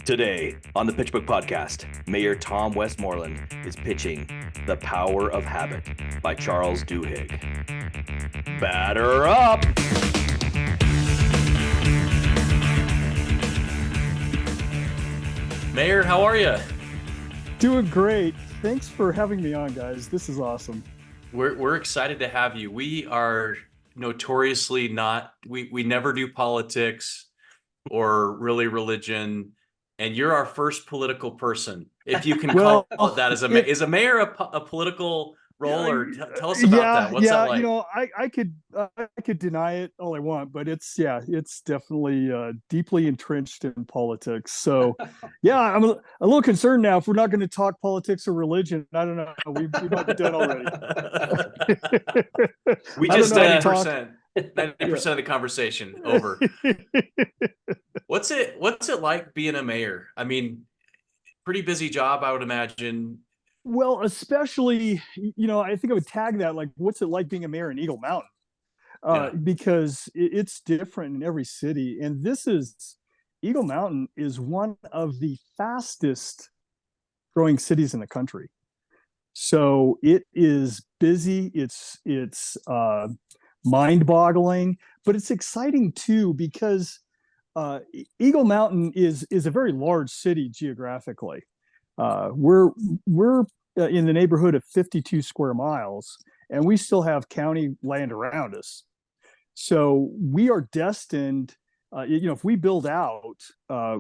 Today on the PitchBook Podcast, Mayor Tom Westmoreland is pitching The Power of Habit by Charles Duhigg. Batter up! Mayor, how are you? Doing great. Thanks for having me on, guys. This is awesome. We're excited to have you. We are notoriously not, we never do politics or really religion, and you're our first political person, if you can call it that. As is a mayor a political role, or tell us about that. What's that like? You know, I could deny it all I want, but it's definitely deeply entrenched in politics. So yeah, I'm a little concerned now if we're not going to talk politics or religion. I don't know. We might be done already. We just 90%. 90% of the conversation over. What's it like being a mayor? I mean, pretty busy job, I would imagine. Well, especially, you know, I think I would tag that like, what's it like being a mayor in Eagle Mountain? Because it's different in every city. And Eagle Mountain is one of the fastest growing cities in the country. So it is busy. It's mind-boggling, but it's exciting too, because Eagle Mountain is a very large city geographically. We're in the neighborhood of 52 square miles, and we still have county land around us. So we are destined, if we build out,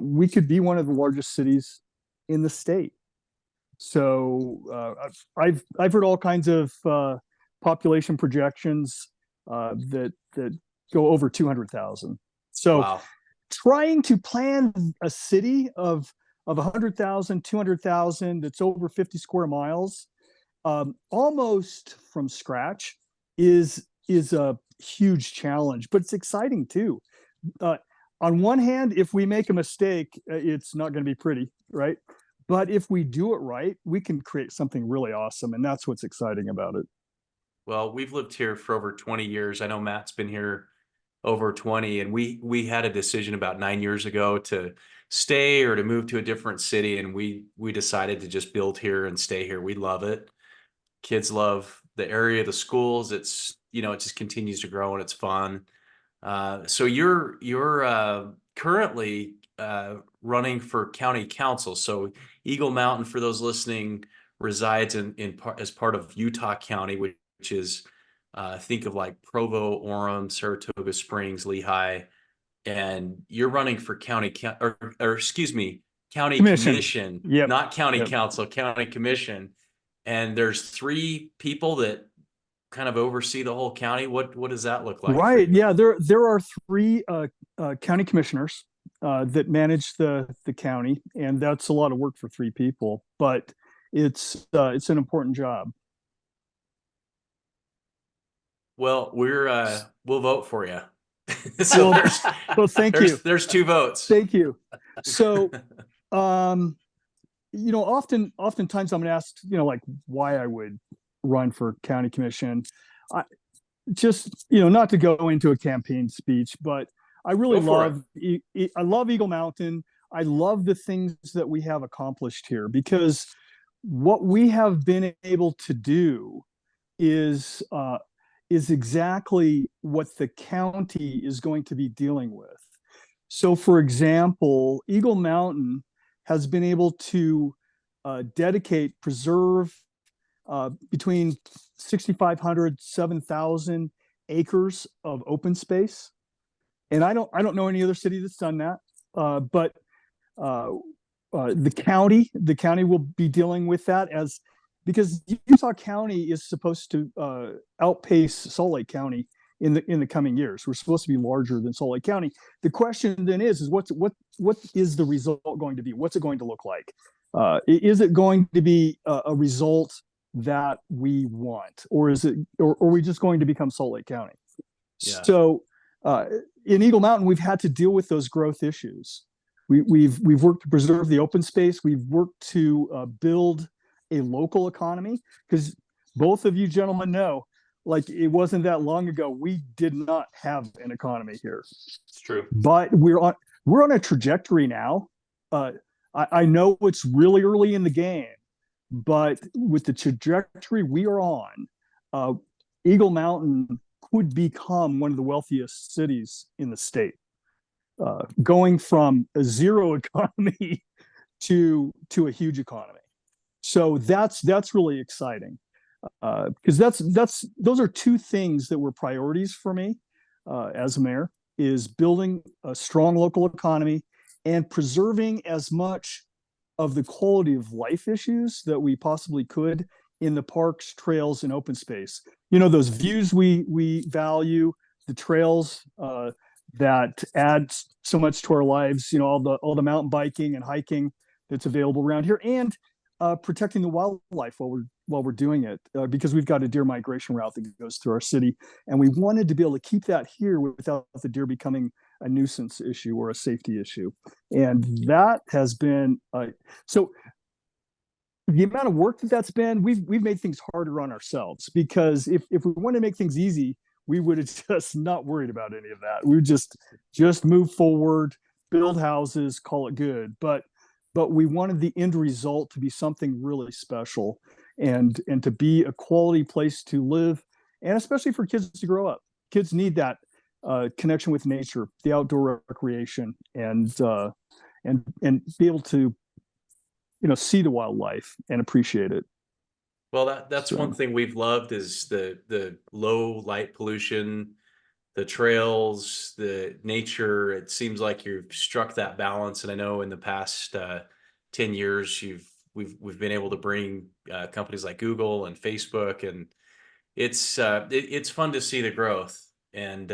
we could be one of the largest cities in the state. So I've heard all kinds of population projections that go over 200,000. So wow. Trying to plan a city of 100,000, 200,000 that's over 50 square miles, almost from scratch, is a huge challenge, but it's exciting too. On one hand, if we make a mistake, it's not going to be pretty, right? But if we do it right, we can create something really awesome, and that's what's exciting about it. Well, we've lived here for over 20 years. I know Matt's been here over 20, and we had a decision about 9 years ago to stay or to move to a different city, and we decided to just build here and stay here. We love it. Kids love the area, the schools. It's, it just continues to grow, and it's fun. So you're currently running for county council. So Eagle Mountain, for those listening, resides as part of Utah County, which is think of like Provo, Orem, Saratoga Springs, Lehigh, and you're running for county commission, Yep. Not county council, county commission. And there's 3 people that kind of oversee the whole county. What does that look like? Right. Yeah. There are 3 county commissioners that manage the county, and that's a lot of work for 3 people, but it's an important job. Well, we'll vote for you. So thank you. There's 2 votes. Thank you. So, oftentimes I'm asked, like why I would run for county commission. Not to go into a campaign speech, but I really I love Eagle Mountain. I love the things that we have accomplished here, because what we have been able to do is exactly what the county is going to be dealing with. So, for example, Eagle Mountain has been able to preserve between 6,500, 7,000 acres of open space. And I don't know any other city that's done that. But the county will be dealing with that, because Utah County is supposed to outpace Salt Lake County in the coming years. We're supposed to be larger than Salt Lake County. The question then is what is the result going to be? What's it going to look like? Is it going to be a result that we want, or are we just going to become Salt Lake County? Yeah. So in Eagle Mountain, we've had to deal with those growth issues. We've worked to preserve the open space. We've worked to build a local economy, because both of you gentlemen know, like, it wasn't that long ago we did not have an economy here. It's true. But we're we're on a trajectory now. I know it's really early in the game, but with the trajectory we are on, uh, Eagle Mountain could become one of the wealthiest cities in the state, going from a zero economy to a huge economy. So that's really exciting, because those are two things that were priorities for me as a mayor, is building a strong local economy and preserving as much of the quality of life issues that we possibly could in the parks, trails, and open space. Those views we value, the trails that add so much to our lives. All the mountain biking and hiking that's available around here, and protecting the wildlife while we're doing it, because we've got a deer migration route that goes through our city, and we wanted to be able to keep that here without the deer becoming a nuisance issue or a safety issue. And that has been so the amount of work that's been, we've made things harder on ourselves, because if we want to make things easy, we would have just not worried about any of that. We would just move forward, build houses, call it good. But we wanted the end result to be something really special, and to be a quality place to live, and especially for kids to grow up. Kids need that connection with nature, the outdoor recreation, and be able to see the wildlife and appreciate it. Well, that's one thing we've loved, is the low light pollution, the trails, the nature. It seems like you've struck that balance. And I know in the past 10 years, we've been able to bring companies like Google and Facebook, and it's fun to see the growth. And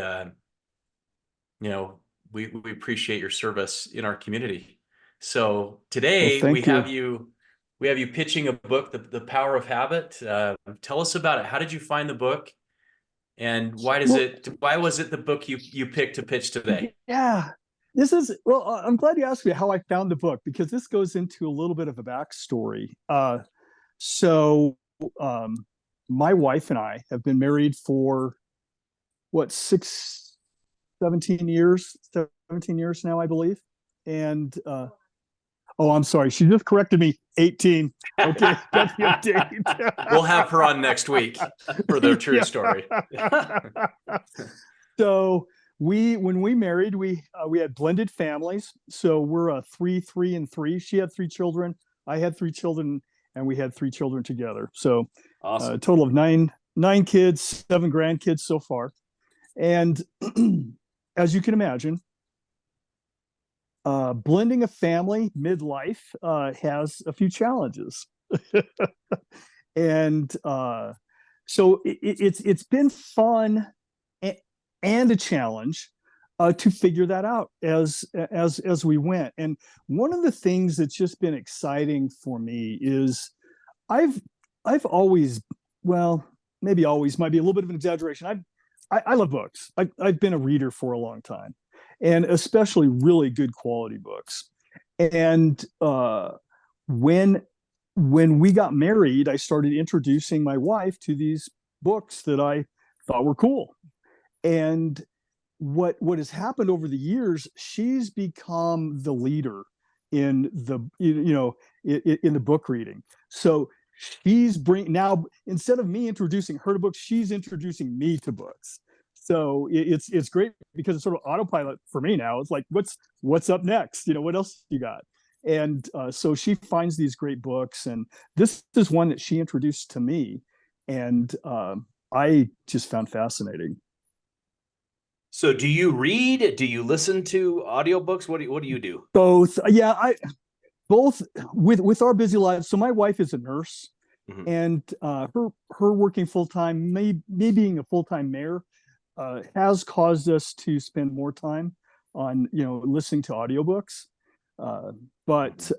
we appreciate your service in our community. So today we have you pitching a book, The Power of Habit. Tell us about it. How did you find the book? And why was it the book you picked to pitch today? Yeah, I'm glad you asked me how I found the book, because this goes into a little bit of a backstory. So my wife and I have been married for 17 years now, I believe. And oh, I'm sorry. She just corrected me. 18. Okay, got the update. We'll have her on next week for the true story. So when we married, we had blended families. So we're a 3, 3, and 3. She had 3 children. I had 3 children, and we had 3 children together. So awesome. A total of nine kids, 7 grandkids so far. And as you can imagine, blending a family midlife has a few challenges. And so it's been fun and a challenge to figure that out as we went. And one of the things that's just been exciting for me is I've always, well, maybe always might be a little bit of an exaggeration. I love books. I've been a reader for a long time, and especially really good quality books. And when we got married, I started introducing my wife to these books that I thought were cool. And what has happened over the years, she's become the leader in the in the book reading. So now, instead of me introducing her to books, she's introducing me to books. So it's great, because it's sort of autopilot for me now. It's like, what's up next? What else you got? And so she finds these great books, and this is one that she introduced to me, and I just found fascinating. So do you read? Do you listen to audiobooks? What do you do? Both. Yeah, both with our busy lives. So my wife is a nurse, mm-hmm. and her working full-time, me being a full-time mayor, has caused us to spend more time on listening to audiobooks. But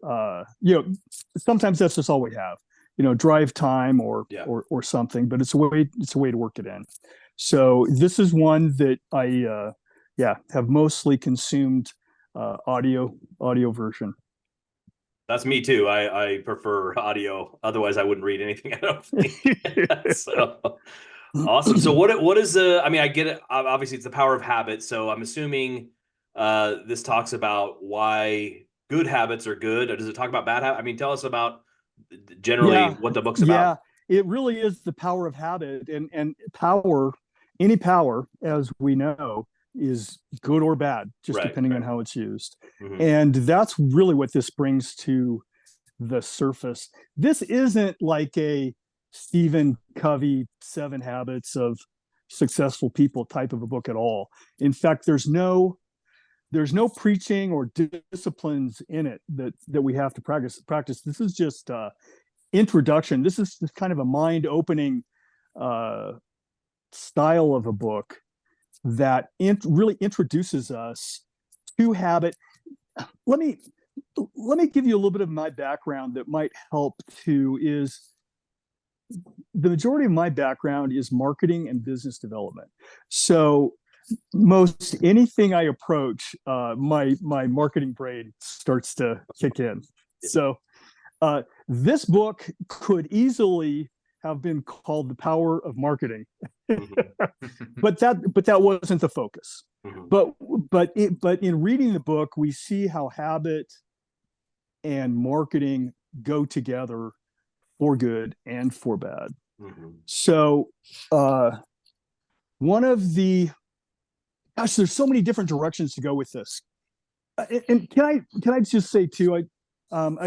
sometimes that's just all we have, drive time or something, but it's a way to work it in. So this is one that I have mostly consumed audio version. That's me too. I prefer audio. Otherwise I wouldn't read anything, I don't think. So awesome. So what is I mean, I get it. Obviously it's the power of habit. So I'm assuming this talks about why good habits are good, or does it talk about bad habits? I mean, tell us about generally what the book's Yeah, about. it really is the power of habit, and any power, as we know, is good or bad, just Right. depending on how it's used. Mhm. And that's really what this brings to the surface. This isn't like a Stephen Covey 7 Habits of Successful People type of a book at all. In fact, there's no preaching or disciplines in it that we have to practice. This is just introduction. This is kind of a mind-opening style of a book that really introduces us to habit. Let me give you a little bit of my background that might help too. Is the majority of my background is marketing and business development. So most anything I approach, my marketing brain starts to kick in. So this book could easily have been called The Power of Marketing, but that wasn't the focus. But in reading the book, we see how habit and marketing go together for good and for bad. So one of the there's so many different directions to go with this. And can I just say too, I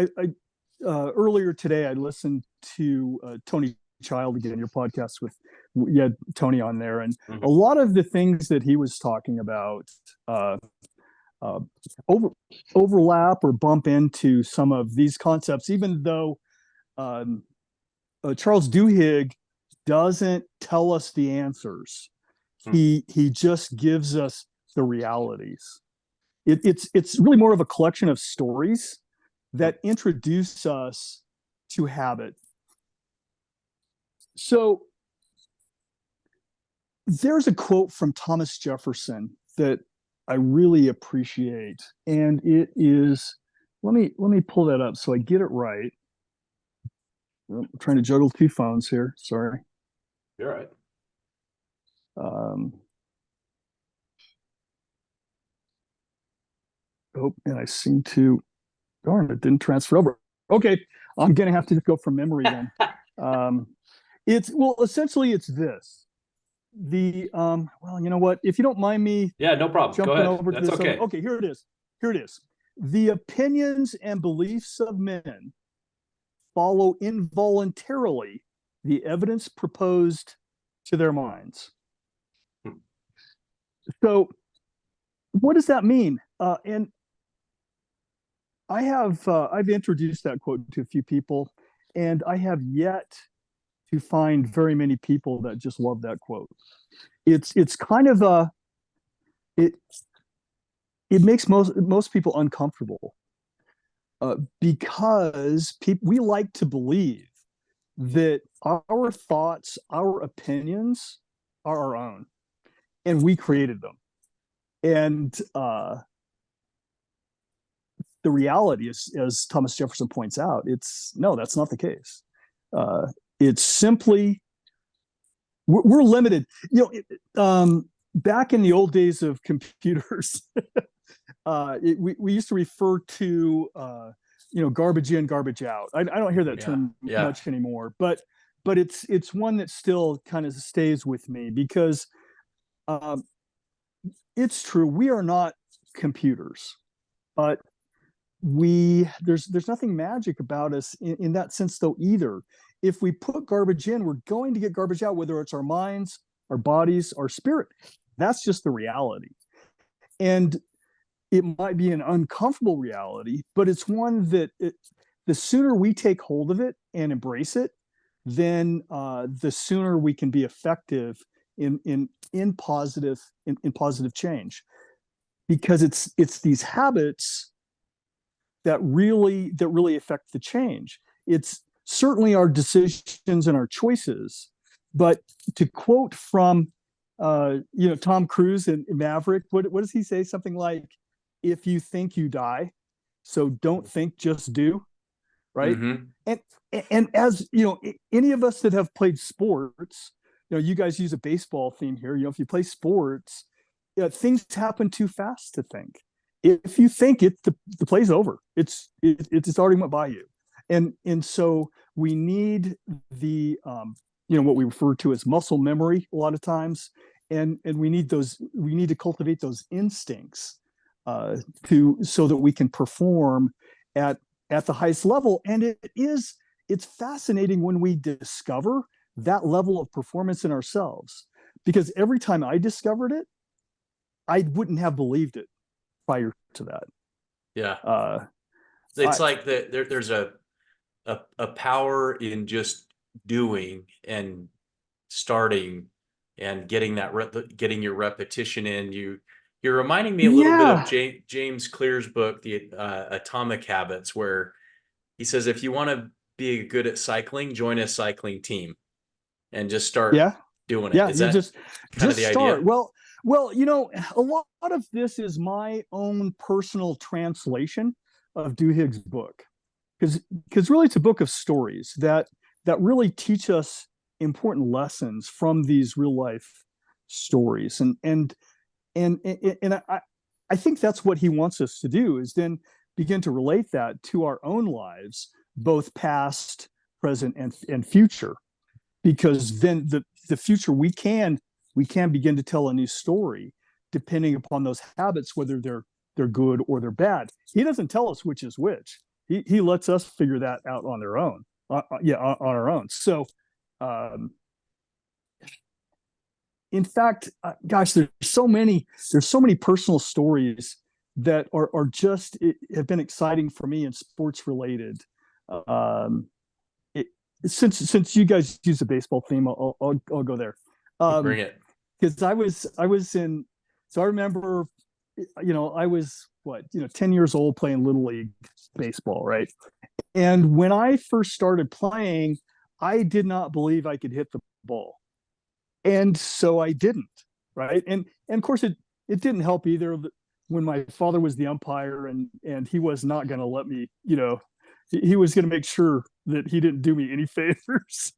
earlier today I listened to Tony Child again, your podcast with you had Tony on there, and a lot of the things that he was talking about overlap or bump into some of these concepts, even though Charles Duhigg doesn't tell us the answers. He just gives us the realities. It's really more of a collection of stories that introduce us to habit. So there's a quote from Thomas Jefferson that I really appreciate, and it is, let me pull that up so I get it right. I'm trying to juggle 2 phones here. Sorry. You're right. And I seem to, darn, it didn't transfer over. Okay, I'm gonna have to just go from memory then. Essentially it's this. Well, you know what? If you don't mind me, yeah, no problem. jumping Go ahead. over to That's this. okay. Okay, here it is. The opinions and beliefs of men follow involuntarily the evidence proposed to their minds. So, what does that mean? And I've introduced that quote to a few people, and I have yet to find very many people that just love that quote. It's kind of it makes most people uncomfortable because we like to believe that our thoughts, our opinions are our own, and we created them. And the reality is, as Thomas Jefferson points out, that's not the case. It's simply we're limited. Back in the old days of computers, we used to refer to garbage in, garbage out. I don't hear that term much anymore, but it's one that still kind of stays with me because it's true, we are not computers, but there's nothing magic about us in that sense though either. If we put garbage in, we're going to get garbage out, whether it's our minds, our bodies, our spirit. That's just the reality. And it might be an uncomfortable reality, but it's one that the sooner we take hold of it and embrace it, then the sooner we can be effective in positive change. Because it's these habits that really affect the change. It's certainly our decisions and our choices, but to quote from Tom Cruise in Maverick, what does he say? Something like, "If you think you die, so don't think, just do." Right? And as any of us that have played sports, you guys use a baseball theme here. If you play sports, things happen too fast to think. If you think it, the play's over. It's already went by you, and so we need the what we refer to as muscle memory a lot of times, and we need those. We need to cultivate those instincts so that we can perform at the highest level. And it's fascinating when we discover that level of performance in ourselves, because every time I discovered it, I wouldn't have believed it prior to that. Yeah. It's like there's a power in just doing and starting and getting getting your repetition in. You're reminding me a little bit of James Clear's book, The Atomic Habits, where he says, if you want to be good at cycling, join a cycling team and just start doing it. Yeah, Is you that just the start. idea? Well, a lot of this is my own personal translation of Duhigg's book, because really it's a book of stories that really teach us important lessons from these real life stories, and I think that's what he wants us to do, is then begin to relate that to our own lives, both past, present, and future, because then the future we can begin to tell a new story depending upon those habits, whether they're good or they're bad. He doesn't tell us which is which. He lets us figure that out on our own. On our own. So, in fact, gosh, there's so many personal stories that are just have been exciting for me and sports related. Since you guys use a baseball theme, I'll go there. Bring it. Because I was in, so I remember, I was 10 years old playing Little League baseball, right? And when I first started playing, I did not believe I could hit the ball. And so I didn't, right? And of course it didn't help either when my father was the umpire, and he was not going to let me, he was going to make sure that he didn't do me any favors.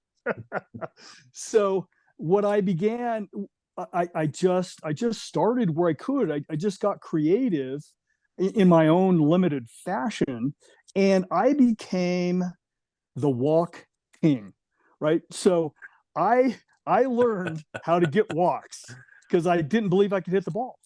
So what I began, I just started where I could. I just got creative in my own limited fashion, and I became the walk king, right? So I learned how to get walks because I didn't believe I could hit the ball.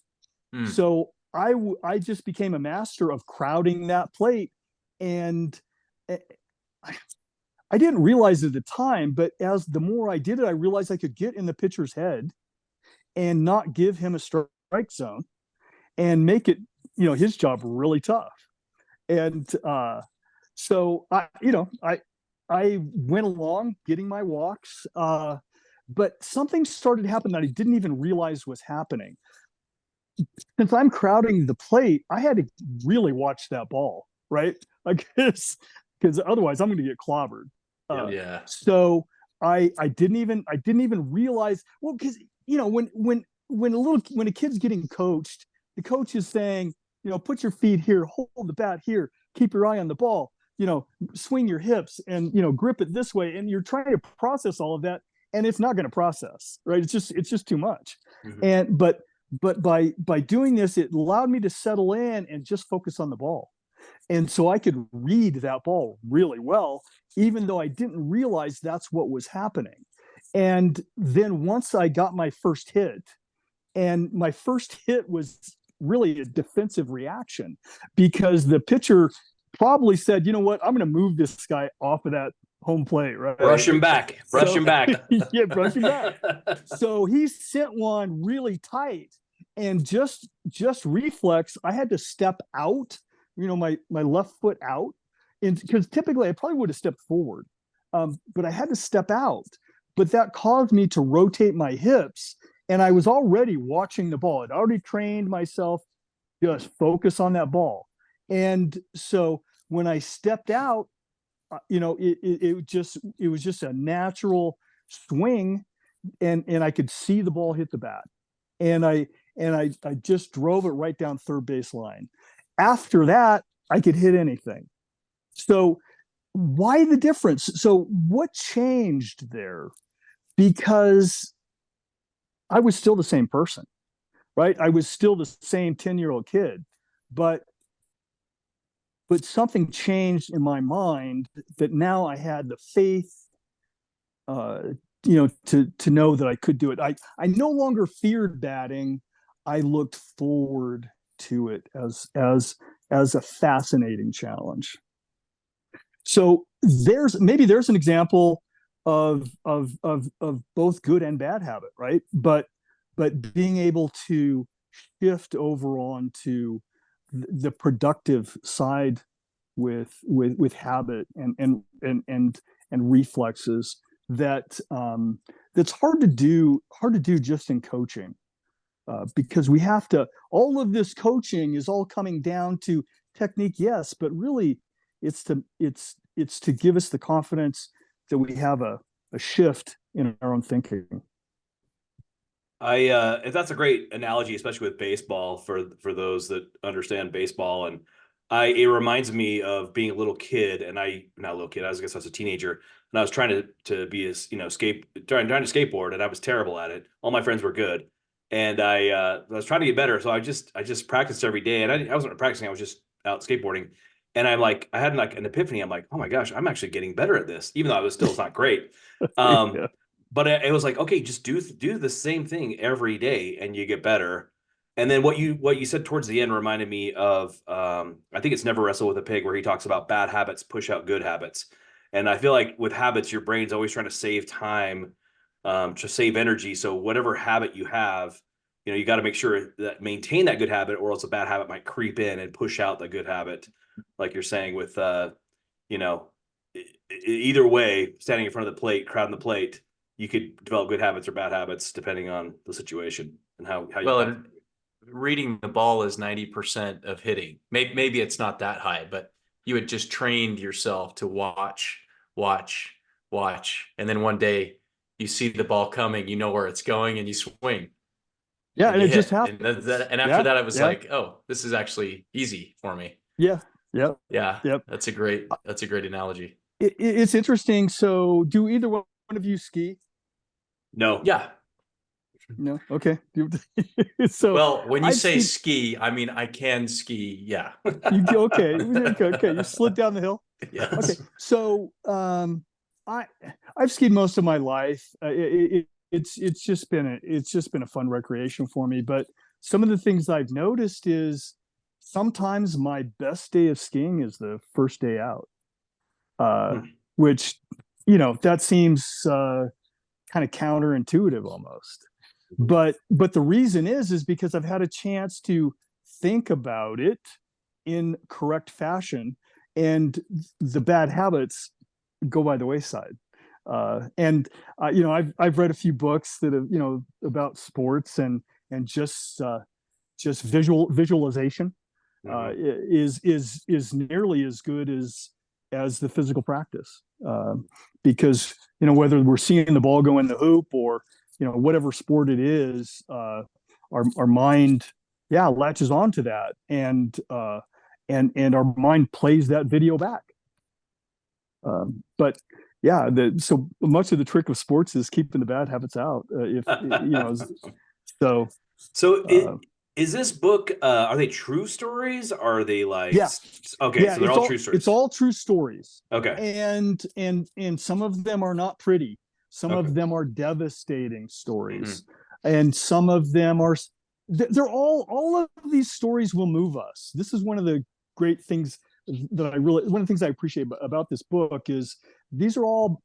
So I just became a master of crowding that plate, and I didn't realize it at the time, but as the more I did it, I realized I could get in the pitcher's head and not give him a strike zone and make it, his job really tough. And so I went along getting my walks, but something started to happen that I didn't even realize was happening. Since I'm crowding the plate, I had to really watch that ball, right? Because otherwise I'm going to get clobbered. So I didn't even realize. Well, because when a kid's getting coached, the coach is saying, put your feet here, hold the bat here, keep your eye on the ball, swing your hips, and grip it this way, and you're trying to process all of that, and it's not going to process, right? It's just too much. Mm-hmm. And but by doing this, it allowed me to settle in and just focus on the ball. And so I could read that ball really well, even though I didn't realize that's what was happening. And then once I got my first hit, and my first hit was really a defensive reaction, because the pitcher probably said, you know what, I'm going to move this guy off of that home plate, right? Brush him back. Yeah, brush him back. So he sent one really tight, and just reflex, I had to step out, my left foot out, and because typically I probably would have stepped forward, but I had to step out. But that caused me to rotate my hips, and I was already watching the ball. I'd already trained myself just focus on that ball. And so when I stepped out, it was just a natural swing, and I could see the ball hit the bat, and I just drove it right down third base line. After that, I could hit anything. So why the difference? So what changed there? Because I was still the same person. right? I was still the same 10-year-old kid, but something changed in my mind that now I had the faith, to know that I could do it. I no longer feared batting. I looked forward to it as a fascinating challenge. So there's an example of both good and bad habit, right? But being able to shift over onto the productive side with habit and reflexes that that's hard to do just in coaching, because we have to, all of this coaching is all coming down to technique, yes, but really it's to give us the confidence that we have a shift in our own thinking. That's a great analogy, especially with baseball for those that understand baseball. And it reminds me of being a little kid, and not a little kid, I guess I was a teenager, and I was trying to be as, trying to skateboard, and I was terrible at it. All my friends were good. And I was trying to get better. So I just practiced every day, and I wasn't practicing. I was just out skateboarding. And I had like an epiphany. I'm like, oh my gosh, I'm actually getting better at this, even though it's not great. Yeah. But it was like, okay, just do the same thing every day and you get better. And then what you said towards the end reminded me of, I think it's Never Wrestle with a Pig, where he talks about bad habits push out good habits. And I feel like with habits, your brain's always trying to save time, to save energy. So whatever habit you have, you got to make sure that maintain that good habit, or else a bad habit might creep in and push out the good habit. Like you're saying with, either way, standing in front of the plate, crowding the plate, you could develop good habits or bad habits depending on the situation and how you. Well, and reading the ball is 90% of hitting. Maybe it's not that high, but you had just trained yourself to watch, and then one day you see the ball coming, you know where it's going, and you swing. Yeah, and it just happened. And after that, I was like, oh, this is actually easy for me. Yeah. Yep. Yeah. Yep. That's a great analogy. It's interesting. So, do either one of you ski? No. Yeah. No. Okay. So, well, when you say ski, I mean I can ski. Yeah. Okay. You slid down the hill. Yes. Okay. So, I've skied most of my life. It's just been a fun recreation for me. But some of the things I've noticed is sometimes my best day of skiing is the first day out, which that seems kind of counterintuitive almost. But the reason is because I've had a chance to think about it in correct fashion, and the bad habits go by the wayside. I've read a few books that have about sports, and just visualization is nearly as good as the physical practice, because whether we're seeing the ball go in the hoop or whatever sport it is, our mind latches onto that, and our mind plays that video back. But so much of the trick of sports is keeping the bad habits out. Is this book, are they true stories? Are they like, okay, so they're all true stories. It's all true stories. Okay. And some of them are not pretty. Some of them are devastating stories. And some of them are, they're all of these stories will move us. This is one of the great things that one of the things I appreciate about this book is these are all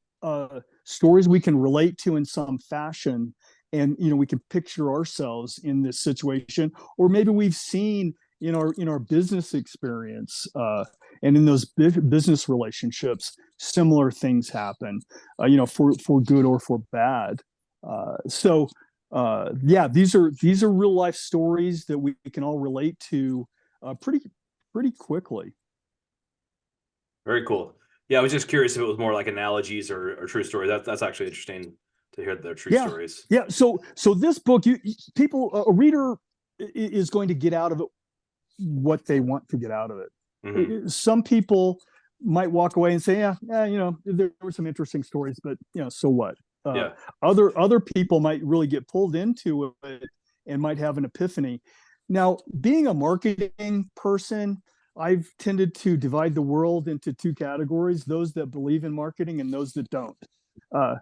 stories we can relate to in some fashion. And, we can picture ourselves in this situation, or maybe we've seen in our business experience, and in those business relationships, similar things happen, for good or for bad. These are real life stories that we can all relate to pretty quickly. Very cool. Yeah, I was just curious if it was more like analogies or true stories. That's actually interesting to hear their true stories. Yeah. So this book, a reader is going to get out of it what they want to get out of it. Mm-hmm. Some people might walk away and say, there were some interesting stories, but so what? Other people might really get pulled into it and might have an epiphany. Now, being a marketing person, I've tended to divide the world into two categories: those that believe in marketing and those that don't. Uh,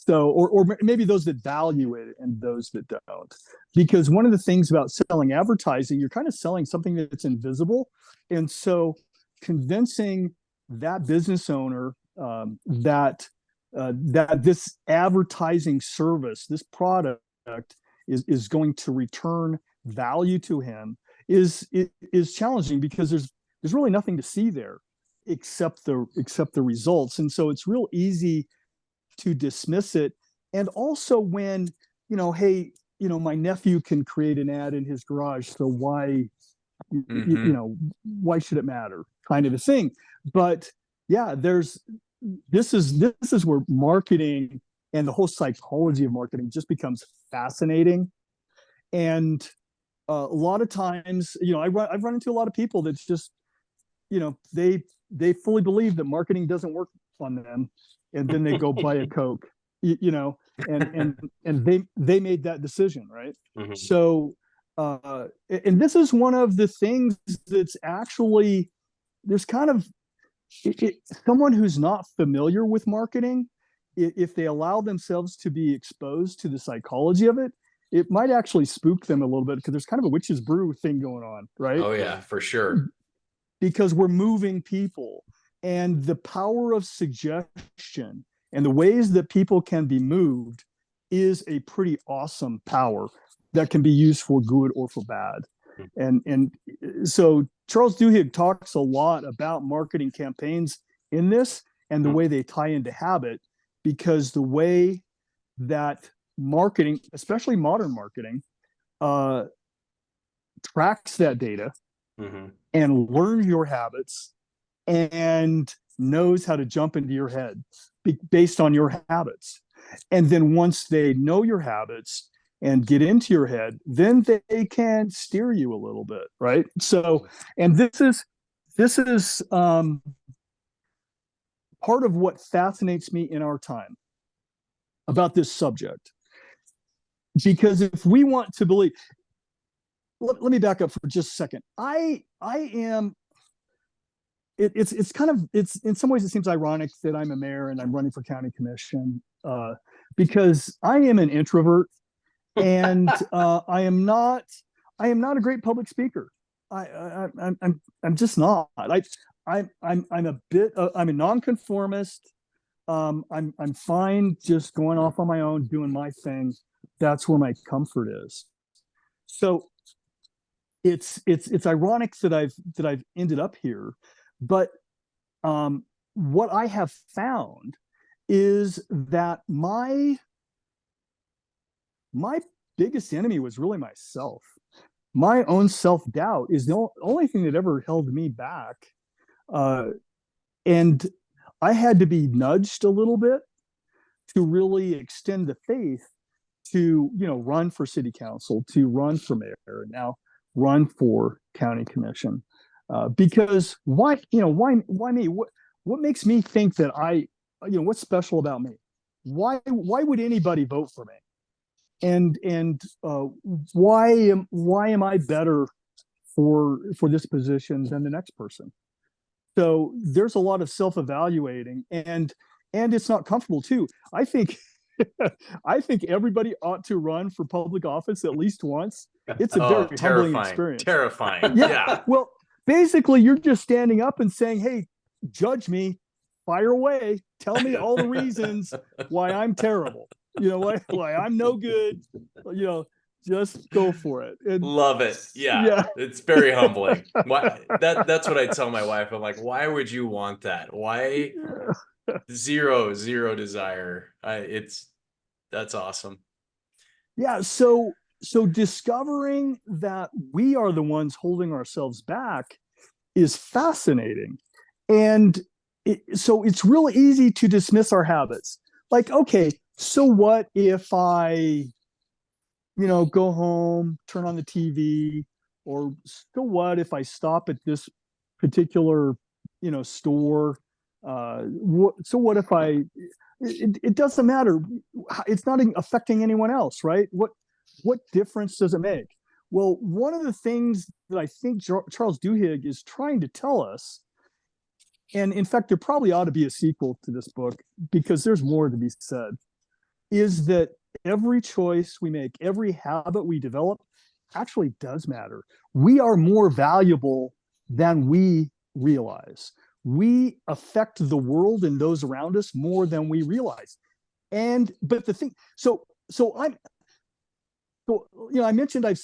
or maybe those that value it and those that don't. Because one of the things about selling advertising, you're kind of selling something that's invisible. And so convincing that business owner that this advertising service, this product is going to return value to him is challenging, because there's really nothing to see there except the results. And so it's real easy to dismiss it. And also when, hey, my nephew can create an ad in his garage, so why, why should it matter, kind of a thing. But yeah, this is where marketing and the whole psychology of marketing just becomes fascinating. And a lot of times, I've run into a lot of people that's just, they fully believe that marketing doesn't work on them, and then they go buy a Coke, and they made that decision, right? Mhm. So, and this is one of the things that's actually, there's kind of someone who's not familiar with marketing, if they allow themselves to be exposed to the psychology of it, it might actually spook them a little bit, because there's kind of a witch's brew thing going on, right? Oh yeah, for sure. Because we're moving people, and the power of suggestion and the ways that people can be moved is a pretty awesome power that can be used for good or for bad. And so Charles Duhigg talks a lot about marketing campaigns in this, and the way they tie into habit, because the way that marketing, especially modern marketing, tracks that data and learns your habits and knows how to jump into your head based on your habits. And then once they know your habits and get into your head, then they can steer you a little bit, right? So, and this is part of what fascinates me in our time about this subject. Because if we want to believe, let me back up for just a second. I am, it's kind of, it's in some ways it seems ironic that I'm a mayor and I'm running for county commission, because I am an introvert, and I am not a great public speaker. I'm just not. I'm a bit. I'm a nonconformist. I'm fine just going off on my own, doing my thing. That's where my comfort is. So it's ironic that I've ended up here, but what I have found is that my biggest enemy was really myself. My own self-doubt is the only thing that ever held me back. And I had to be nudged a little bit to really extend the faith to, run for city council, to run for mayor, and now run for county commission. Because why me? What makes me think that what's special about me? Why would anybody vote for me? And why am I better for this position than the next person? So there's a lot of self-evaluating, and it's not comfortable too. I think everybody ought to run for public office at least once. It's a very humbling experience. Terrifying. Yeah. Well, basically, you're just standing up and saying, "Hey, judge me, fire away, tell me all the reasons why I'm terrible. Why I'm no good. Just go for it." And love it. Yeah. It's very humbling. That's what I tell my wife. I'm like, why would you want that? Why? Zero desire. That's awesome. Yeah. So discovering that we are the ones holding ourselves back is fascinating. And so it's really easy to dismiss our habits. Like, okay, so what if I, go home, turn on the TV, or so what if I stop at this particular, store? So what if it doesn't matter. It's not affecting anyone else, right? what difference does it make? Well, one of the things that I think Charles Duhigg is trying to tell us, and in fact, there probably ought to be a sequel to this book because there's more to be said, is that every choice we make, every habit we develop actually does matter. We are more valuable than we realize. We affect the world and those around us more than we realize. But the thing, so I mentioned I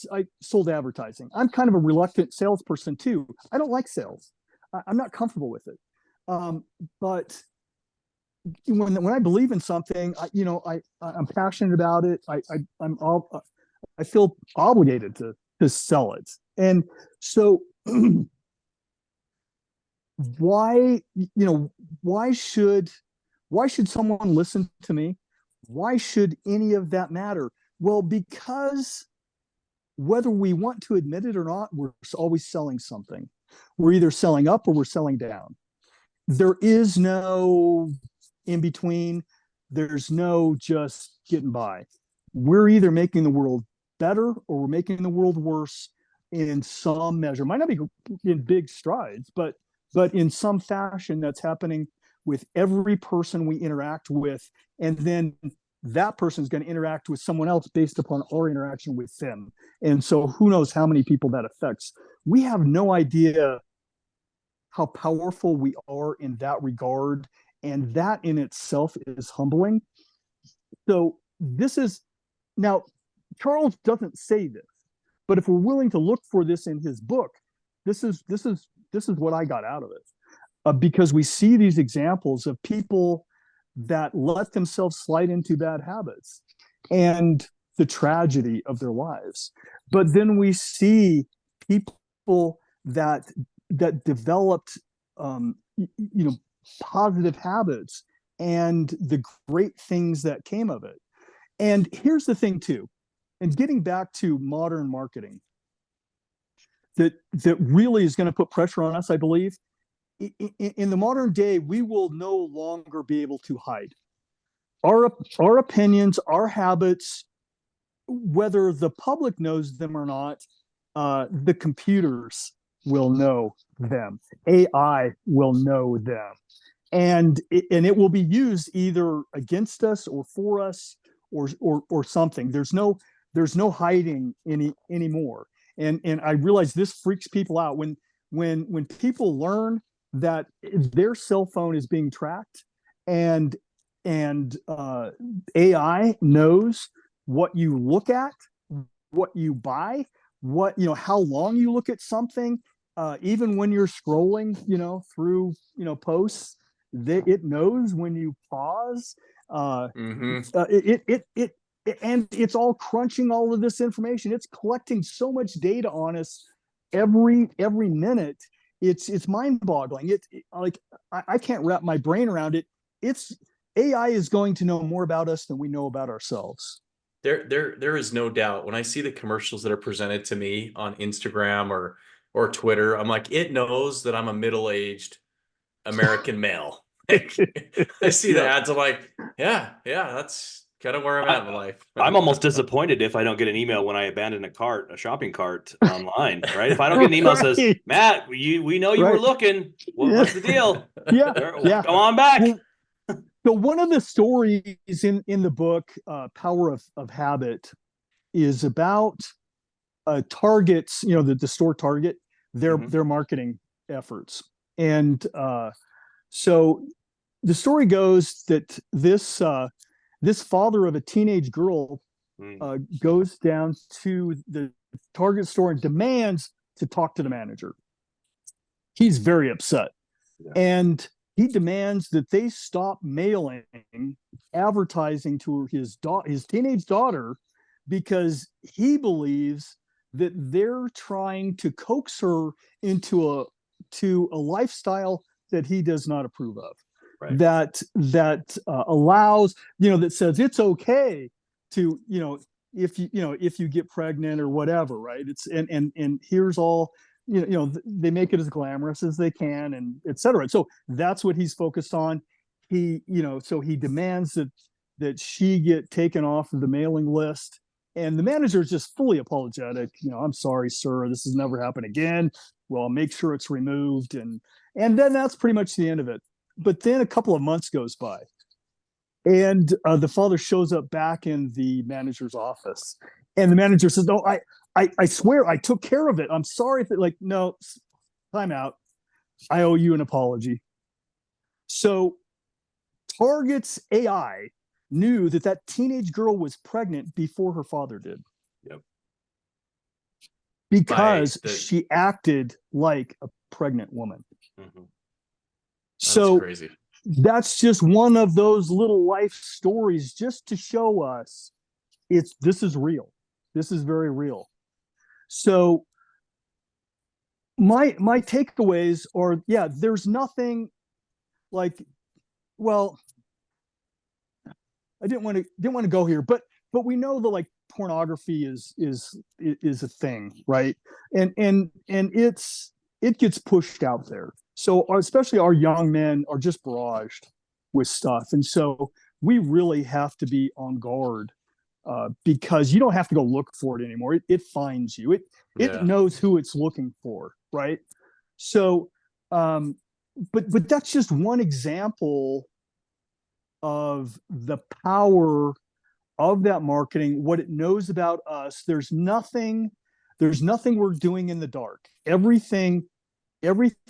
sold advertising. I'm kind of a reluctant salesperson too. I don't like sales. I'm not comfortable with it. But when I believe in something, I'm passionate about it. I feel obligated to sell it. And so why should someone listen to me? Why should any of that matter? Well, because whether we want to admit it or not, we're always selling something. We're either selling up or we're selling down. There is no in between. There's no just getting by. We're either making the world better or we're making the world worse in some measure. Might not be in big strides, but in some fashion that's happening with every person we interact with. And then that person is going to interact with someone else based upon our interaction with them. And so who knows how many people that affects. We have no idea how powerful we are in that regard. And that in itself is humbling. So this is, now, Charles doesn't say this, but if we're willing to look for this in his book, this is what I got out of it. Because we see these examples of people that let themselves slide into bad habits and the tragedy of their lives. But then we see people that developed, positive habits and the great things that came of it. And here's the thing too, and getting back to modern marketing, that really is going to put pressure on us, I believe. In the modern day, we will no longer be able to hide our opinions, our habits, whether the public knows them or not. The computers will know them. AI will know them, and it will be used either against us or for us or something. There's no hiding anymore. And I realize this freaks people out when people learn that their cell phone is being tracked and AI knows what you look at, what you buy, how long you look at something, even when you're scrolling, through, posts, it knows when you pause. And it's all crunching all of this information. It's collecting so much data on us every minute. It's mind-boggling. I can't wrap my brain around it. It's AI is going to know more about us than we know about ourselves. There is no doubt. When I see the commercials that are presented to me on Instagram or Twitter, I'm like, it knows that I'm a middle-aged American male. I see the ads. I'm like, yeah, that's kind of where I'm at in life. I'm almost disappointed if I don't get an email when I abandon a shopping cart online, right? If I don't get an email that says, Matt, we know you were looking. What's the deal? Yeah. Come on back. So one of the stories in the book, Power of Habit, is about Target's, the store Target, their marketing efforts. And so the story goes that this father of a teenage girl goes down to the Target store and demands to talk to the manager. He's very upset. Yeah. And he demands that they stop mailing advertising to his teenage daughter, because he believes that they're trying to coax her into a lifestyle that he does not approve of. Right. That allows, that says it's okay to, if you get pregnant or whatever, right? It's and here's all, they make it as glamorous as they can, and et cetera. So that's what he's focused on. So he demands that she get taken off of the mailing list, And the manager is just fully apologetic. I'm sorry, sir, this has never happened again. Well, I'll make sure it's removed. And then that's pretty much the end of it. But then a couple of months goes by, and the father shows up back in the manager's office, and the manager says, "No, I swear I took care of it. I'm sorry." No, time out. I owe you an apology. So Target's AI knew that teenage girl was pregnant before her father did. Yep. Because she acted like a pregnant woman. Mm-hmm. So crazy. That's just one of those little life stories just to show us this is real. This is very real. So my takeaways are, there's nothing like, well, I didn't want to go here, but we know that like pornography is a thing, right? And it gets pushed out there. So especially our young men are just barraged with stuff. And so we really have to be on guard, because you don't have to go look for it anymore. It finds you. It knows who it's looking for, right? So, but that's just one example of the power of that marketing, what it knows about us. There's nothing we're doing in the dark. Everything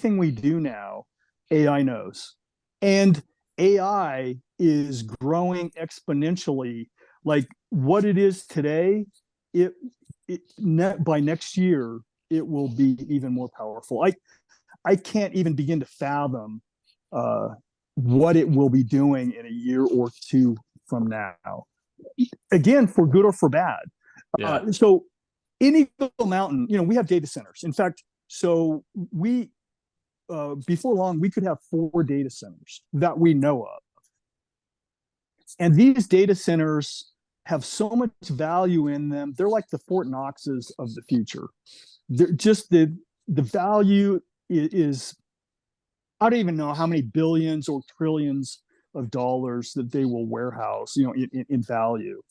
we do now, AI knows. And AI is growing exponentially. Like what it is today, by next year, it will be even more powerful. I can't even begin to fathom what it will be doing in a year or two from now. Again, for good or for bad. Yeah. So in Eagle Mountain, we have data centers. In fact, so we, before long, we could have 4 data centers that we know of. And these data centers have so much value in them. They're like the Fort Knoxes of the future. They're just the value is, I don't even know how many billions or trillions of dollars that they will warehouse, in value.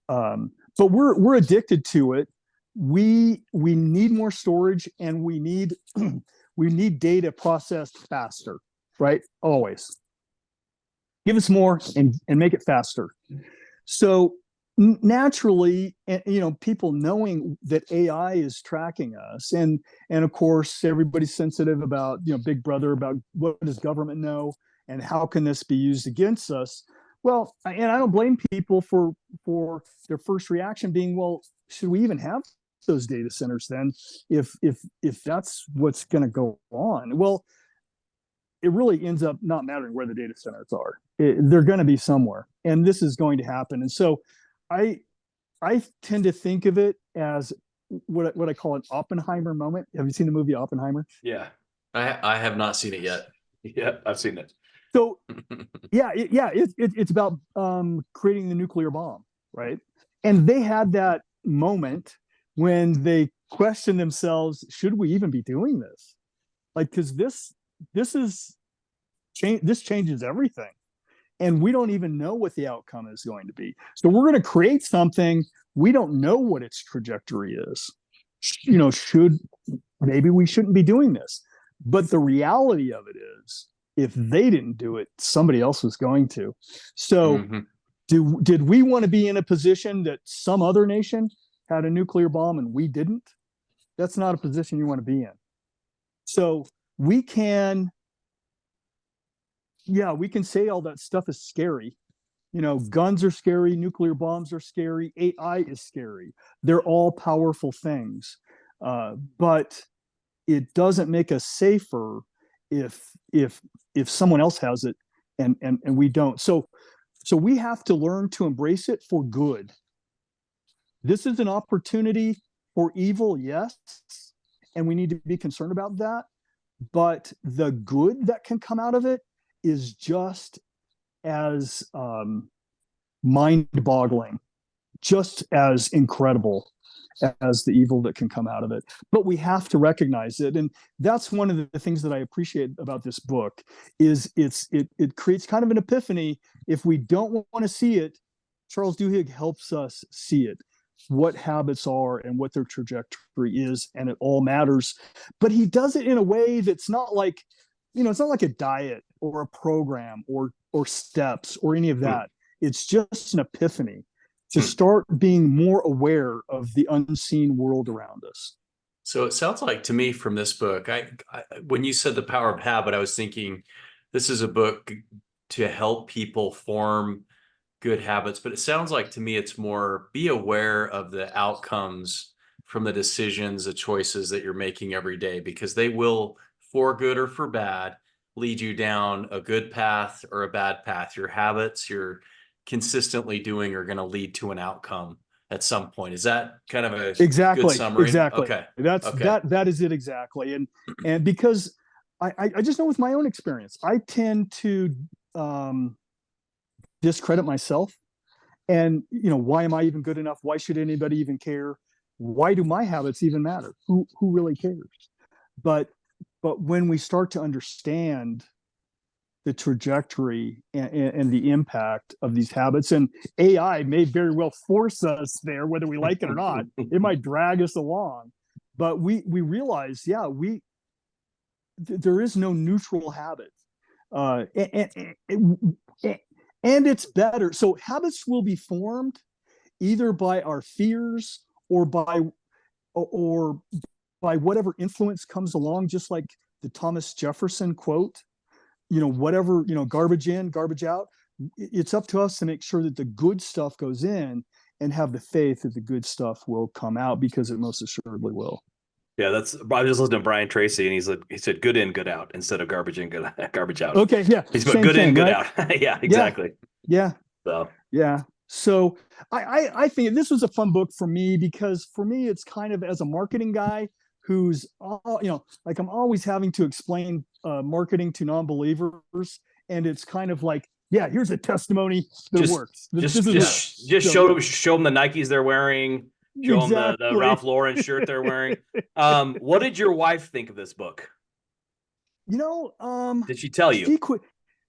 But we're addicted to it. We need more storage, and we need data processed faster, right? Always. Give us more and make it faster. So naturally, people knowing that AI is tracking us, and of course everybody's sensitive about Big Brother, about what does government know and how can this be used against us. Well, and I don't blame people for their first reaction being, well, should we even have those data centers then if that's what's going to go on? Well, it really ends up not mattering where the data centers are. They're going to be somewhere, and this is going to happen. And so I tend to think of it as what I call an Oppenheimer moment. Have you seen the movie Oppenheimer? Yeah. I have not seen it yet. Yeah, I've seen it. So it's about creating the nuclear bomb, right? And they had that moment when they questioned themselves, should we even be doing this? Like, because this changes everything, and we don't even know what the outcome is going to be. So we're going to create something, we don't know what its trajectory is. Maybe we shouldn't be doing this. But the reality of it is, if they didn't do it, somebody else was going to. So did we want to be in a position that some other nation had a nuclear bomb and we didn't? That's not a position you want to be in. So we can say all that stuff is scary. Guns are scary, nuclear bombs are scary, AI is scary. They're all powerful things. But it doesn't make us safer if someone else has it and we don't. So we have to learn to embrace it for good. This is an opportunity for evil, yes, and we need to be concerned about that. But the good that can come out of it is just as mind-boggling, just as incredible as the evil that can come out of it. But we have to recognize it, and that's one of the things that I appreciate about this book is it creates kind of an epiphany. If we don't want to see it, Charles Duhigg helps us see it. what habits are and what their trajectory is, and it all matters. But he does it in a way that's not like, it's not like a diet or a program or steps or any of that. It's just an epiphany to start being more aware of the unseen world around us. So it sounds like to me from this book, when you said The Power of Habit, I was thinking this is a book to help people form good habits, but it sounds like to me it's more be aware of the outcomes from the decisions, the choices that you're making every day, because they will, for good or for bad, lead you down a good path or a bad path. Your habits you're consistently doing are going to lead to an outcome at some point. Is that kind of a good summary? Okay. That is it exactly. And because I just know with my own experience, I tend to discredit myself. And why am I even good enough? Why should anybody even care? Why do my habits even matter? Who really cares? But when we start to understand the trajectory and the impact of these habits, and AI may very well force us there, whether we like it or not. It might drag us along, but we realize, there is no neutral habit, and it's better. So habits will be formed either by our fears or by whatever influence comes along, just like the Thomas Jefferson quote, whatever, garbage in, garbage out. It's up to us to make sure that the good stuff goes in and have the faith that the good stuff will come out, because it most assuredly will. Yeah, I was just listening to Brian Tracy, and he said good in, good out instead of garbage in, garbage out. Okay, yeah. He's put good in, good out. Yeah, exactly. Yeah. So yeah. So I think this was a fun book for me, because for me, it's kind of, as a marketing guy who's, like, I'm always having to explain marketing to non-believers. And it's kind of like, here's a testimony that works. Just show them the Nikes they're wearing. Show them the Ralph Lauren shirt they're wearing. What did your wife think of this book? Did she tell you?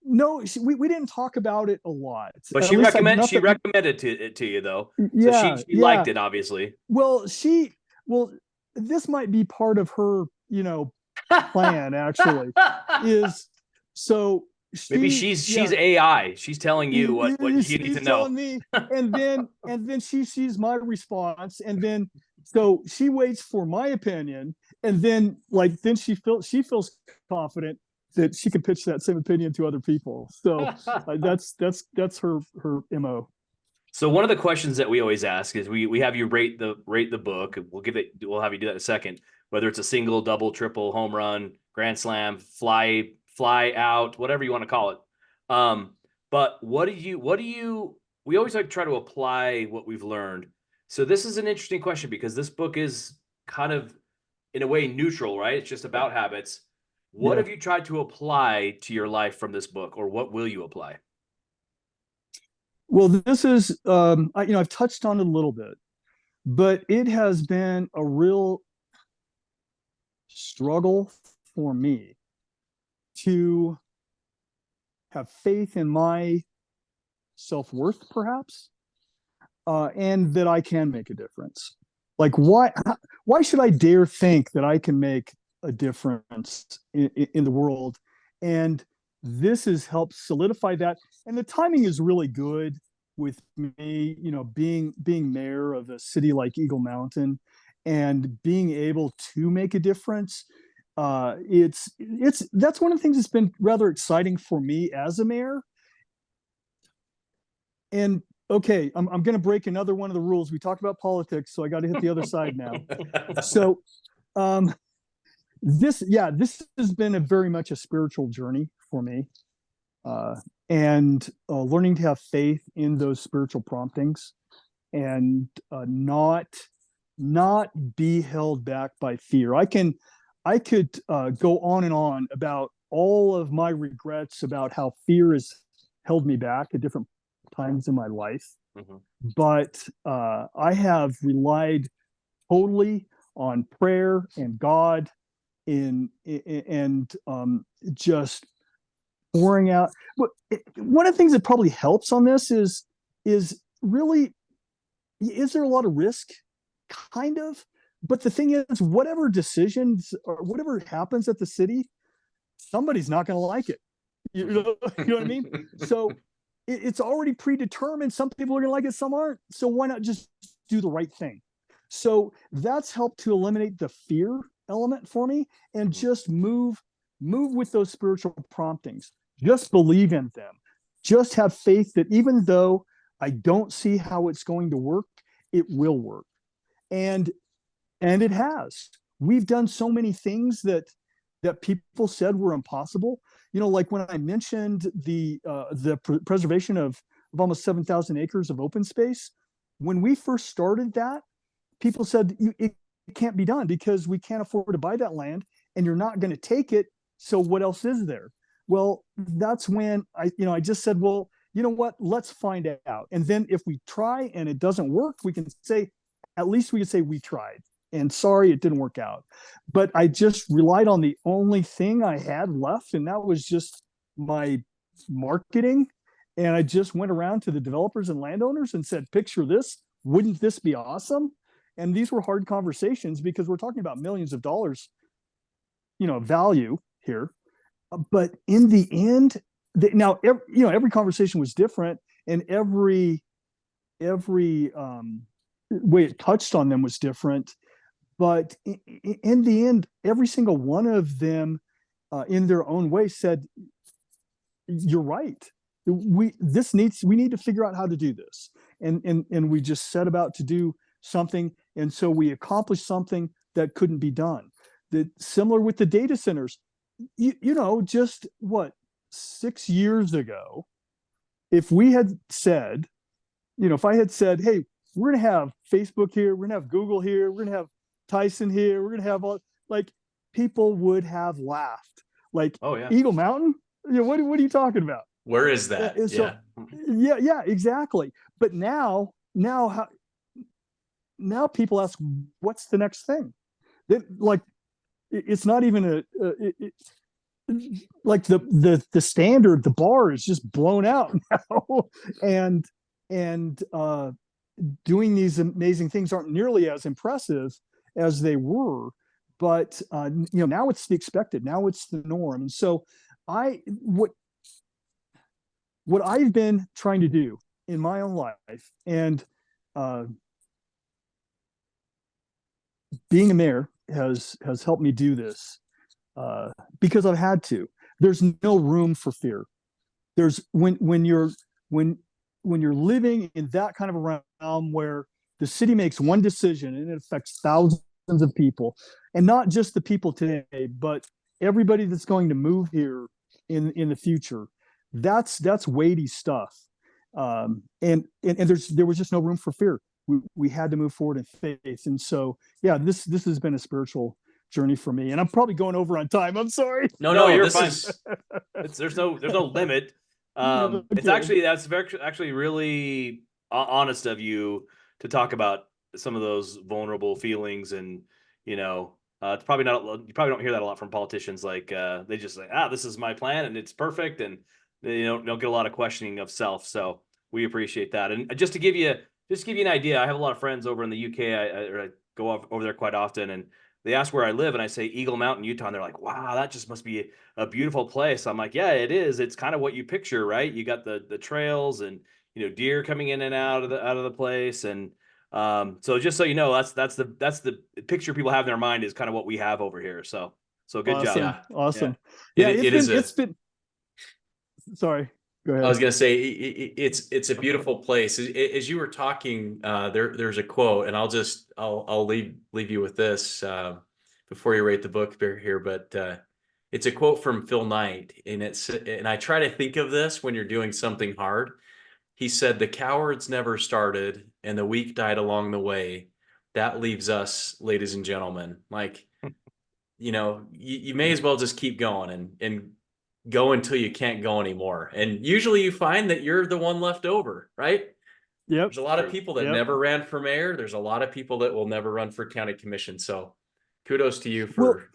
No, we didn't talk about it a lot. But she recommended it to you, though. Yeah, so she liked it, obviously. Well, this might be part of her, plan, actually, is so maybe she's AI. She's telling you what you need to know. Me, and then she sees my response, and then so she waits for my opinion, and then she feels confident that she can pitch that same opinion to other people. So that's her MO. So one of the questions that we always ask is we have you rate the book. We'll have you do that in a second. Whether it's a single, double, triple, home run, grand slam, fly out, whatever you want to call it. But we always like to try to apply what we've learned. So this is an interesting question, because this book is kind of, in a way, neutral, right? It's just about habits. What have you tried to apply to your life from this book, or what will you apply? Well, this is, I've touched on it a little bit, but it has been a real struggle for me to have faith in my self-worth, perhaps, and that I can make a difference. Like, why should I dare think that I can make a difference in the world? And this has helped solidify that. And the timing is really good with me, being mayor of a city like Eagle Mountain and being able to make a difference. That's one of the things that's been rather exciting for me as a mayor. And okay, I'm going to break another one of the rules. We talked about politics, so I got to hit the other side now. So, this has been a very much a spiritual journey for me, and learning to have faith in those spiritual promptings, and not be held back by fear. I could go on and on about all of my regrets about how fear has held me back at different times in my life, but I have relied totally on prayer and God, and just pouring out. But one of the things that probably helps on this is really is there a lot of risk? Kind of. But the thing is, whatever decisions or whatever happens at the city, somebody's not going to like it. You know, you know what I mean? So it's already predetermined. Some people are going to like it, some aren't. So why not just do the right thing? So that's helped to eliminate the fear element for me and just move with those spiritual promptings. Just believe in them. Just have faith that even though I don't see how it's going to work, it will work. And it has. We've done so many things that people said were impossible. You know, like when I mentioned the preservation of almost 7,000 acres of open space, when we first started that, people said it can't be done because we can't afford to buy that land, and you're not going to take it. So what else is there? Well, that's when I just said, well, you know what? Let's find out. And then if we try and it doesn't work, we can say, at least we can say we tried. And sorry, it didn't work out. But I just relied on the only thing I had left, and that was just my marketing. And I just went around to the developers and landowners and said, picture this. Wouldn't this be awesome? And these were hard conversations because we're talking about millions of dollars, value here. But in the end, every conversation was different, and every way it touched on them was different. But in the end, every single one of them, in their own way, said, "You're right. We need to figure out how to do this." And we just set about to do something, and so we accomplished something that couldn't be done. That similar with the data centers. Just what, 6 years ago, if we had said, if I had said, "Hey, we're gonna have Facebook here, we're gonna have Google here, we're gonna have Tyson here, we're gonna have all," like, people would have laughed. Like, Oh yeah. Eagle Mountain? What are you talking about? Where is that? So, yeah, exactly. But now people ask, what's the next thing? It's not even like the standard, the bar is just blown out now. and doing these amazing things aren't nearly as impressive as they were, but now it's the expected, now it's the norm. And so what I've been trying to do in my own life, and being a mayor has helped me do this, because I've had to. There's no room for fear. There's when you're living in that kind of a realm where the city makes one decision and it affects thousands of people, and not just the people today, but everybody that's going to move here in the future. That's weighty stuff. And there was just no room for fear. We had to move forward in faith. And so, yeah, this has been a spiritual journey for me, and I'm probably going over on time. I'm sorry. No, you're fine. There's no limit. It's actually really honest of you to talk about some of those vulnerable feelings, and it's probably not. You probably don't hear that a lot from politicians. Like, they just say, this is my plan and it's perfect, and they don't get a lot of questioning of self. So we appreciate that. And just to give you an idea, I have a lot of friends over in the UK. I go over there quite often, and they ask where I live, and I say Eagle Mountain, Utah, and they're like, "Wow, that just must be a beautiful place." I'm like, "Yeah, it is. It's kind of what you picture, right? You got the trails and deer coming in and out of the place, and so just so you know, that's the picture people have in their mind is kind of what we have over here. So good job. Awesome. Yeah, it's been. Sorry. Go ahead. I was going to say it's a beautiful place. As you were talking, there's a quote, and I'll leave you with this before you rate the book here. But it's a quote from Phil Knight, and I try to think of this when you're doing something hard. He said, "The cowards never started, and the weak died along the way. That leaves us, ladies and gentlemen." Like, you may as well just keep going and go until you can't go anymore. And usually you find that you're the one left over, right? Yep. There's a lot of people that never ran for mayor. There's a lot of people that will never run for county commission. So kudos to you for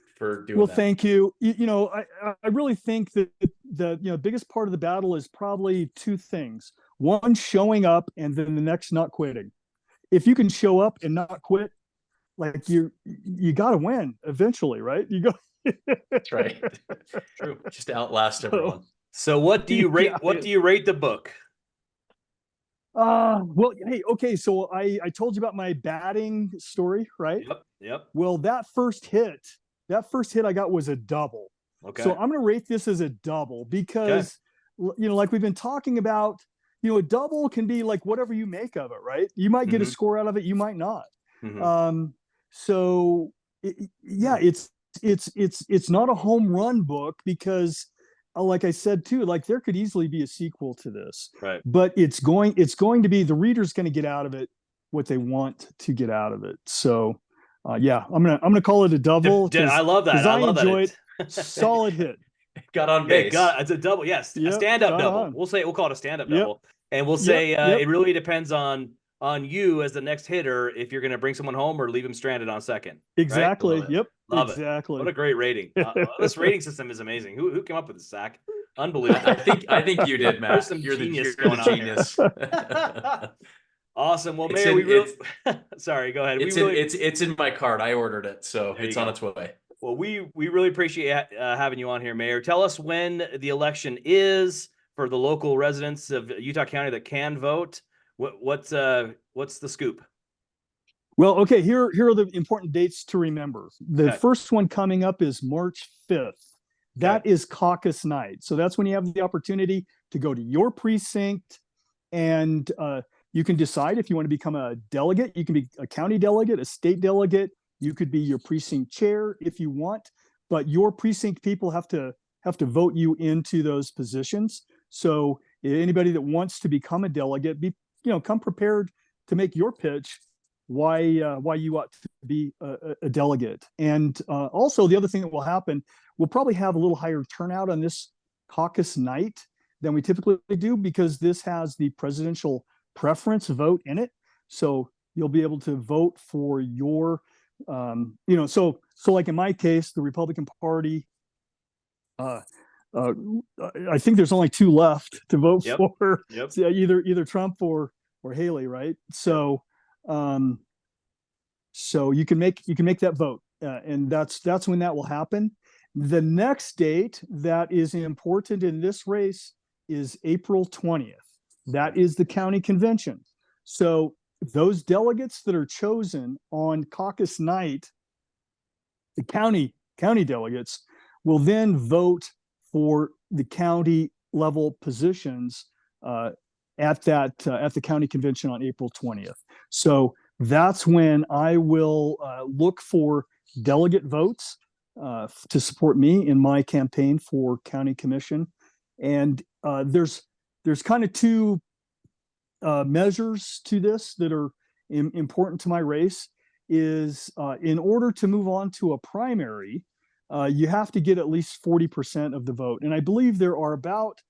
doing that. Thank you. I really think that the biggest part of the battle is probably two things. One, showing up, and then the next, not quitting. if you can show up and not quit, like you got to win eventually, right? You go. That's right. True. Just to outlast everyone. So what do you rate? Yeah. What do you rate the book? Well, hey, okay. So I told you about my batting story, right? Yep. Well, that first hit I got was a double. Okay. So I'm going to rate this as a double because, like we've been talking about, a double can be like whatever you make of it, right? You might get a score out of it, you might not. So it's not a home run book because, like I said too, like there could easily be a sequel to this, right? But it's going to be, the reader's going to get out of it what they want to get out of it. So I'm gonna call it a double. I love that. I love enjoy that. it. Solid hit. Got on base. It's a double. Yes, a stand-up double. We'll call it a stand-up double, and we'll say it really depends on you as the next hitter if you're going to bring someone home or leave him stranded on second. Exactly. Right? Yep. Love exactly. It. What a great rating. This rating system is amazing. Who came up with this, Zach? Unbelievable. I think you did, Matt. You're the genius. Awesome. Well, Mayor, sorry, go ahead. It's in my cart. I ordered it, so it's on its way. Well, we really appreciate having you on here, Mayor. Tell us when the election is for the local residents of Utah County that can vote. What's the scoop? Well, okay, here are the important dates to remember. The first one coming up is March 5th. That is caucus night. So that's when you have the opportunity to go to your precinct and you can decide if you want to become a delegate. You can be a county delegate, a state delegate. You could be your precinct chair if you want, but your precinct people have to vote you into those positions. So anybody that wants to become a delegate, come prepared to make your pitch why you ought to be a delegate. And also the other thing that will happen, we'll probably have a little higher turnout on this caucus night than we typically do because this has the presidential preference vote in it. So you'll be able to vote for your, so like in my case, the Republican Party, I think there's only two left to vote for. So either Trump or Haley, right? So, so you can make that vote, and that's when that will happen. The next date that is important in this race is April 20th. That is the county convention. So those delegates that are chosen on caucus night, the county delegates will then vote for the county level positions at the county convention on April 20th. So that's when I will look for delegate votes to support me in my campaign for county commission. And there's kind of two measures to this that are important to my race. Is in order to move on to a primary, you have to get at least 40% of the vote. And I believe there are about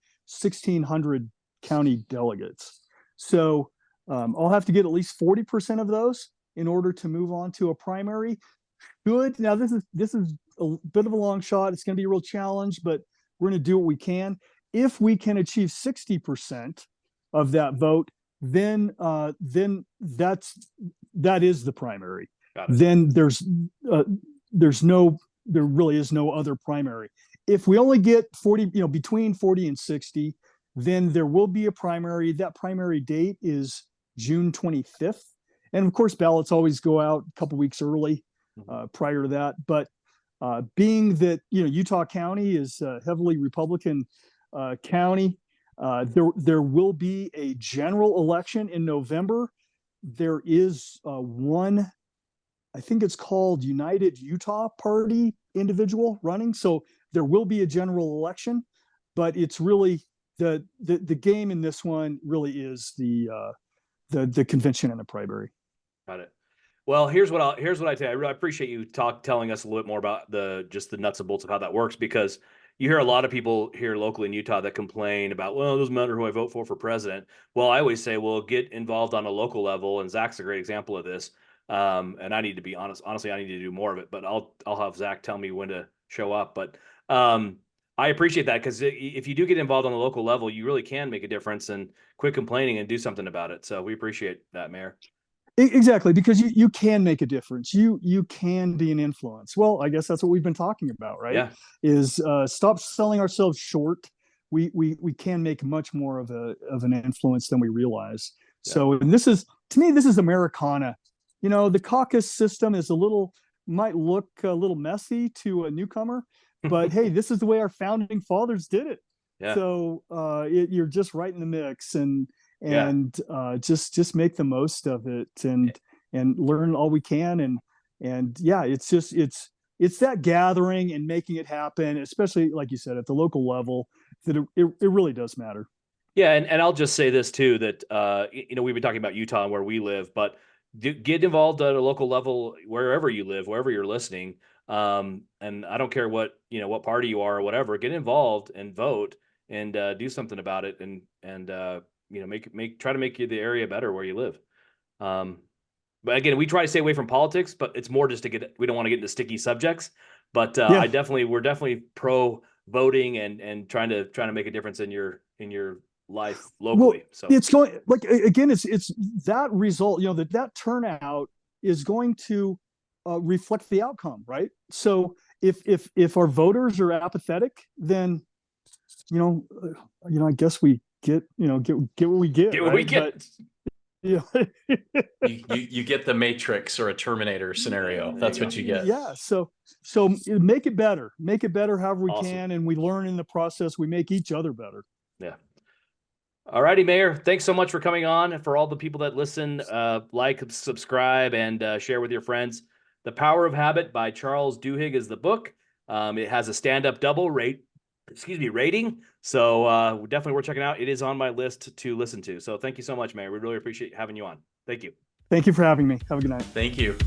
1,600 county delegates. So I'll have to get at least 40% of those in order to move on to a primary. Good. Now this is a bit of a long shot. It's going to be a real challenge, but we're going to do what we can. If we can achieve 60% of that vote, then that is the primary. Then there really is no other primary. If we only get 40, between 40 and 60, then there will be a primary. That primary date is June 25th. And of course, ballots always go out a couple weeks early prior to that. But being that, Utah County is a heavily Republican county, there will be a general election in November. There is one, I think it's called United Utah Party individual running. So there will be a general election, but it's really the game in this one really is the convention and the primary. Got it. Well, here's what I tell you. I really appreciate you telling us a little bit more about the nuts and bolts of how that works, because you hear a lot of people here locally in Utah that complain about, well, it doesn't matter who I vote for president. Well, I always say, well, get involved on a local level, and Zach's a great example of this. And I need to be honest. Honestly, I need to do more of it, but I'll have Zach tell me when to show up. But I appreciate that, because if you do get involved on the local level, you really can make a difference and quit complaining and do something about it. So we appreciate that, Mayor. Exactly, because you can make a difference. You can be an influence. Well, I guess that's what we've been talking about, right? Yeah. Is stop selling ourselves short. We can make much more of an influence than we realize. Yeah. So, and this is, to me, this is Americana. You know, the caucus system is might look a little messy to a newcomer, but hey, this is the way our founding fathers did it. Yeah. So you're just right in the mix, and Yeah. just make the most of it, and learn all we can, and yeah, it's that gathering and making it happen, especially like you said at the local level, that it really does matter. Yeah, and I'll just say this too, that we've been talking about Utah and where we live, but get involved at a local level wherever you live, wherever you're listening. And I don't care what party you are or whatever, get involved and vote and do something about it, and try to make the area better where you live. But again, we try to stay away from politics, but it's more just we don't want to get into sticky subjects. But Yeah. we're definitely pro voting and trying to make a difference in your life locally. Well, So it's going, like, again, it's that result, that turnout is going to reflect the outcome, right? So if our voters are apathetic, then I guess we get what we get. get what right? we get. But, You get the Matrix or a Terminator scenario. There That's you what go. you get. Yeah. So make it better however we Awesome. can, and we learn in the process. We make each other better. Yeah. All righty, Mayor. Thanks so much for coming on. And for all the people that listen, like, subscribe, and share with your friends. The Power of Habit by Charles Duhigg is the book. It has a stand-up double rating. So definitely worth checking out. It is on my list to listen to. So thank you so much, Mayor. We really appreciate having you on. Thank you. Thank you for having me. Have a good night. Thank you.